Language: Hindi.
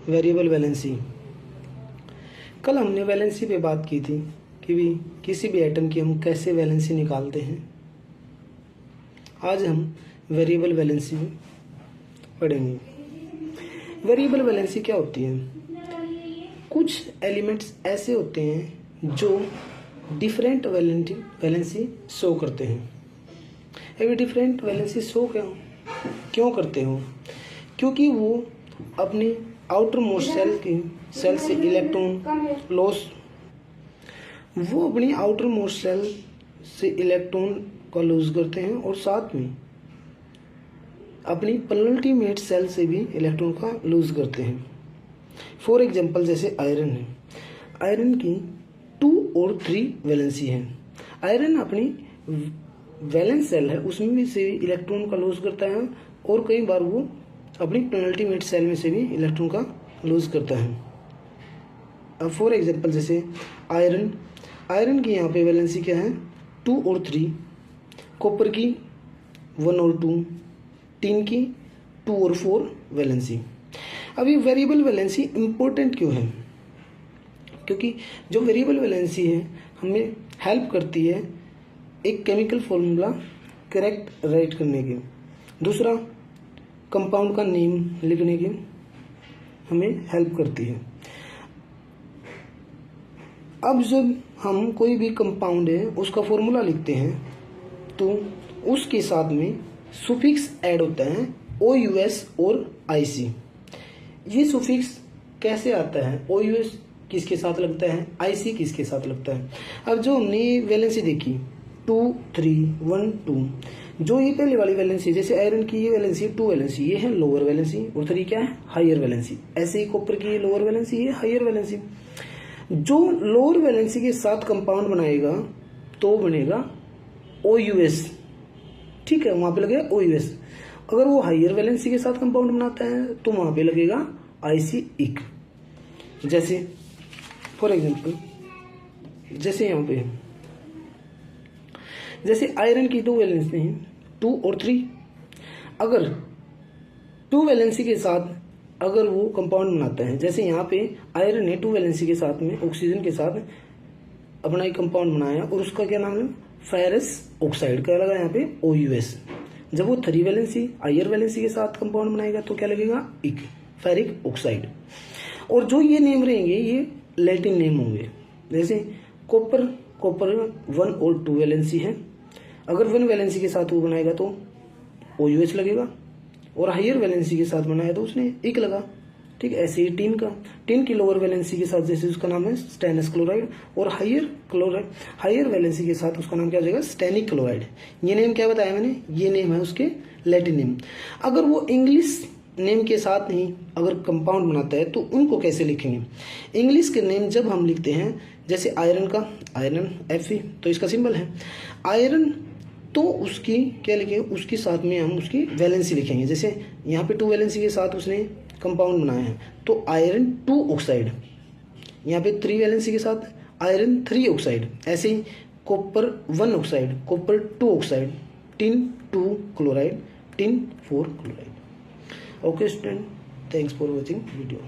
Variable valency. कल हमने वैलेंसी पे बात की थी कि भी किसी भी एटम की हम कैसे वैलेंसी निकालते हैं। आज हम वेरिएबल वैलेंसी पढ़ेंगे। वेरिएबल वैलेंसी क्या होती है? कुछ एलिमेंट्स ऐसे होते हैं जो डिफरेंट वैलेंसी शो करते हैं। अभी डिफरेंट वैलेंसी शो क्यों करते हो? क्योंकि वो अपनी आउटर मोस्ट सेल से इलेक्ट्रॉन लॉस, वो अपनी आउटर मोस्ट सेल से इलेक्ट्रॉन का लूज करते हैं और साथ में अपनी पेनल्टीमेट सेल से भी इलेक्ट्रॉन का लूज करते हैं। फॉर एग्जांपल जैसे आयरन है, आयरन की 2 और 3 वैलेंसी है। आयरन अपनी वैलेंस सेल है उसमें भी से इलेक्ट्रॉन का लूज करता है और कई बार वो अपनी पेनल्टीमेट सेल में से भी इलेक्ट्रॉन का लूज करता है। अब फॉर एग्जांपल जैसे आयरन की यहाँ पे वैलेंसी क्या है? 2 और 3, कॉपर की 1 और 2, टिन की 2 और 4 वैलेंसी। अब ये वेरिएबल वैलेंसी इम्पोर्टेंट क्यों है? क्योंकि जो वेरिएबल वैलेंसी है हमें हेल्प करती है एक केमिकल फॉर्मूला करेक्ट राइट करने के, दूसरा कंपाउंड का नेम लिखने के हमें हेल्प करती है। अब जब हम कोई भी कंपाउंड है उसका फॉर्मूला लिखते हैं तो उसके साथ में सुफिक्स ऐड होता है OUS और IC। ये सुफिक्स कैसे आता है? OUS किसके साथ लगता है, IC किसके साथ लगता है? अब जो हमने वैलेंसी देखी 2, 3, 1, 2, जो ये पहले वाली वैलेंसी, जैसे आयरन की ये वैलेंसी 2 वैलेंसी, ये है लोअर वैलेंसी और 3 क्या है? Higher valency. ऐसे ही कॉपर की ये लोअर वैलेंसी, ये हायर वैलेंसी। जो लोअर वैलेंसी के साथ कंपाउंड बनाएगा तो बनेगा OUS, ठीक है, वहां पे लगेगा OUS। अगर वो हायर वैलेंसी के साथ कंपाउंड बनाता है तो वहां पे लगेगा IC इक। जैसे फॉर एग्जांपल जैसे यहाँ पे जैसे आयरन की 2 वैलेंसी है 2 और 3, अगर 2 वैलेंसी के साथ अगर वो कंपाउंड बनाता है, जैसे यहाँ पे आयरन ने 2 वैलेंसी के साथ में ऑक्सीजन के साथ अपना एक कंपाउंड बनाया और उसका क्या नाम है? Ferrous oxide. क्या लगा यहाँ पे? OUS। जब वो 3 वैलेंसी हायर वैलेंसी के साथ कंपाउंड बनाएगा तो क्या लगेगा? इक, फेरिक ऑक्साइड। और जो ये नेम रहेंगे ये लैटिन नेम होंगे। जैसे कॉपर 1 और 2 वैलेंसी है, अगर 1 वैलेंसी के साथ वो बनाएगा तो OUS लगेगा और हायर वैलेंसी के साथ बनाया तो उसने इक लगा, ठीक है। ऐसे ही टिन की लोअर वैलेंसी के साथ जैसे उसका नाम है स्टेनस क्लोराइड और हायर वैलेंसी के साथ उसका नाम क्या हो जाएगा? स्टेनिक क्लोराइड। ये नेम क्या बताया मैंने? ये नेम है उसके लैटिन नेम। अगर वो इंग्लिश नेम के साथ नहीं अगर कंपाउंड बनाता है तो उनको कैसे लिखेंगे? इंग्लिश के नेम जब हम लिखते हैं, जैसे आयरन का आयरन Fe तो इसका सिंबल है आयरन, तो उसकी क्या लिखेंगे? उसके साथ में हम उसकी वैलेंसी लिखेंगे। जैसे यहाँ पे 2 वैलेंसी के साथ उसने कंपाउंड बनाया है तो आयरन 2 ऑक्साइड, यहाँ पे 3 वैलेंसी के साथ आयरन 3 ऑक्साइड। ऐसे ही copper 1 oxide, copper 2 oxide, tin 2 chloride, tin 4 chloride. Okay student, thanks for watching video.